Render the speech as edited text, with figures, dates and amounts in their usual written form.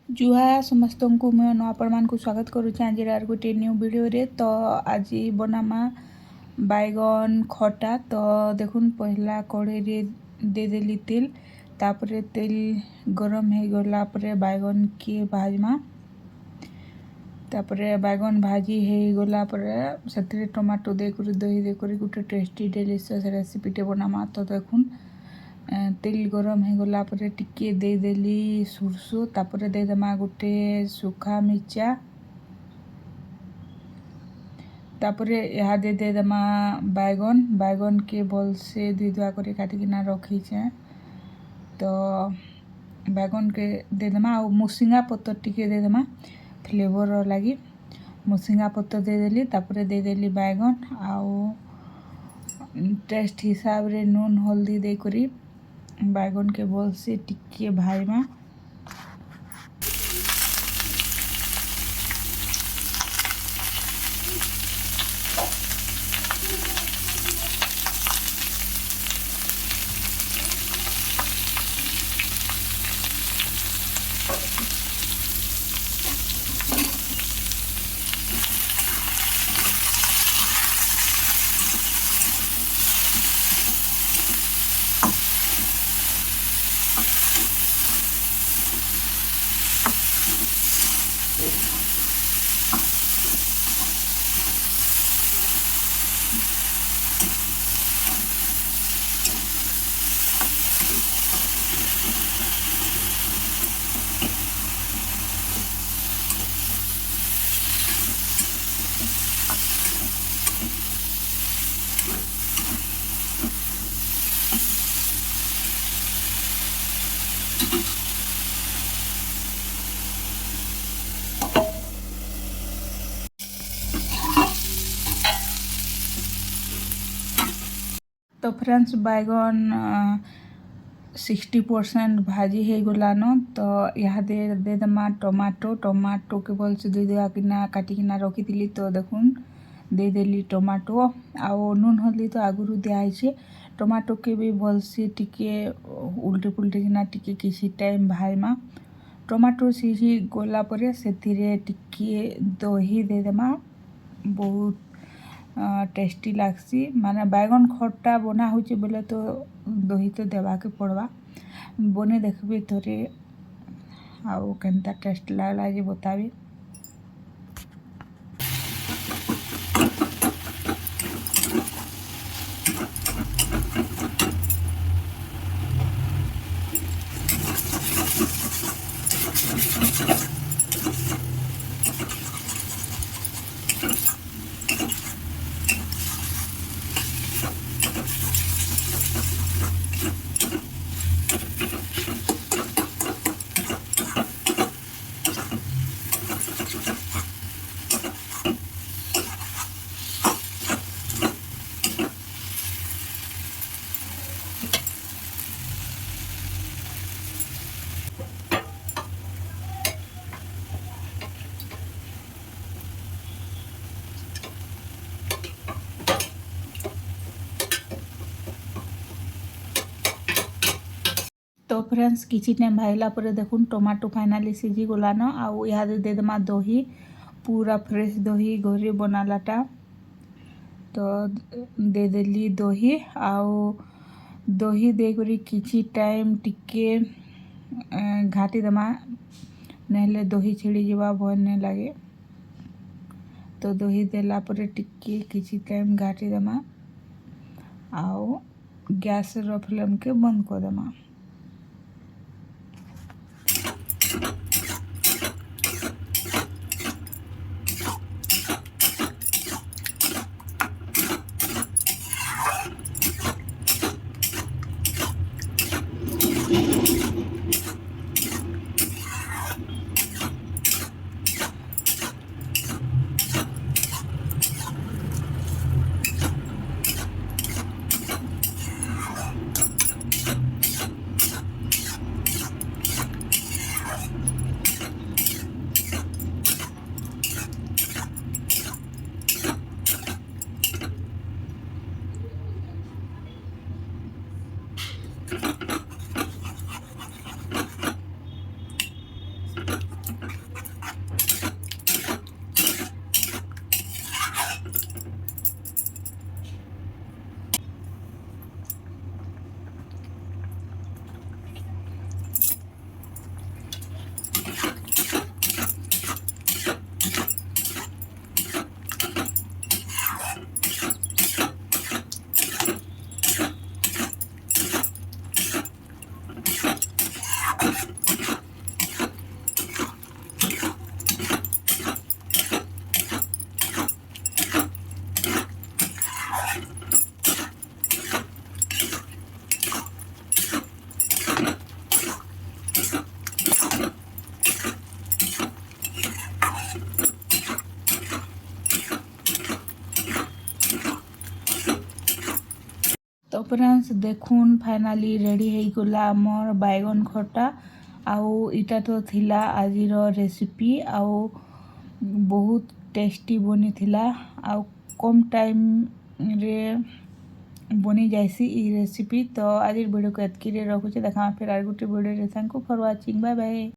जुहा समस्त को मैं आपण को स्वागत करुचे आज गोटे न्यू वीडियो रे। तो आज बनामा बैगन खटा। तो देखुन पहला कड़े रे दे देली तेल, तापरे तेल गरम हो गला परे बैगन के भाजमा। तापरे बैगन भाजी हो गला परे से टमाटो देकर दही देकर गोटे टेस्टी डिलीशियस रेसिपीटे बनामा। तो देखुन तेल गरम हो गला परे टिके दे देली सुरसो, तापरे दे देमा गोटे सुखा मिर्चा, तापरे यहाँ दे देमा बैगन के भल से दुई दुआ कर काटिकिना रखीचे। तो बैगन के दे देमा और मुसिंगा पत्तर टिके दे देमा फ्लेवर लगी। मुसिंगा पत्तर दे देली, तापरे दे देली बैगन आउ टेस्ट हिसाब रे नून हल्दी दे करी बैगन के भल से टिके भाजमा। तो फ्रेंड्स बैगन 60% भाजी हो गलान। तो यहाँ दे देमा टमाटो के भल से दुई दुआ किना काटिकिना रखी। तो देखुन दे देली टमाटो आउ नून हल्दी तो आगुरी दिखाई। टमाटो के भी भल से टिके उल्टे पुल्टे किना टिके किसी टाइम भाजमा। टमाटो सीझी गला परे सेथिरे टिके दही दे देमा, बहुत टेस्टी लागसी। माने बैगन खट्टा बना होचे बोले तो दही तो देवा के पड़वा। बने देखबे थोड़े आउ केनता टेस्ट लागला जे बताबी। तो फ्रेंड्स किसी टाइम भाजला पर देखुन टमाटो फाइनाली सीझी गलान। आउ यहाँ दे देमा दही, पूरा फ्रेश दही घरे बनालाटा। तो दे देली दही आउ दही देकरी किसी टाइम टिके घाटी देमा, नहले दही छिड़ी जावा भल नहीं लगे। तो दही देला पर टिके किसी टाइम घाटी देमा आउ गैस रो फ्लेम के बंद कर देमा। फ्रेंड्स देखुन फाइनाली रेडी होईगला आमर बैगन खटा आउ इटा तो थिला आजिर रेसिपी आउ बहुत टेस्टी बनी थिला आउ कम टाइम रे बनी जाइसी ई रेसिपी। तो आज वीडियो को एतकी रखुचे देखा फिर आर गोटे video. Thank you for watching bye bye.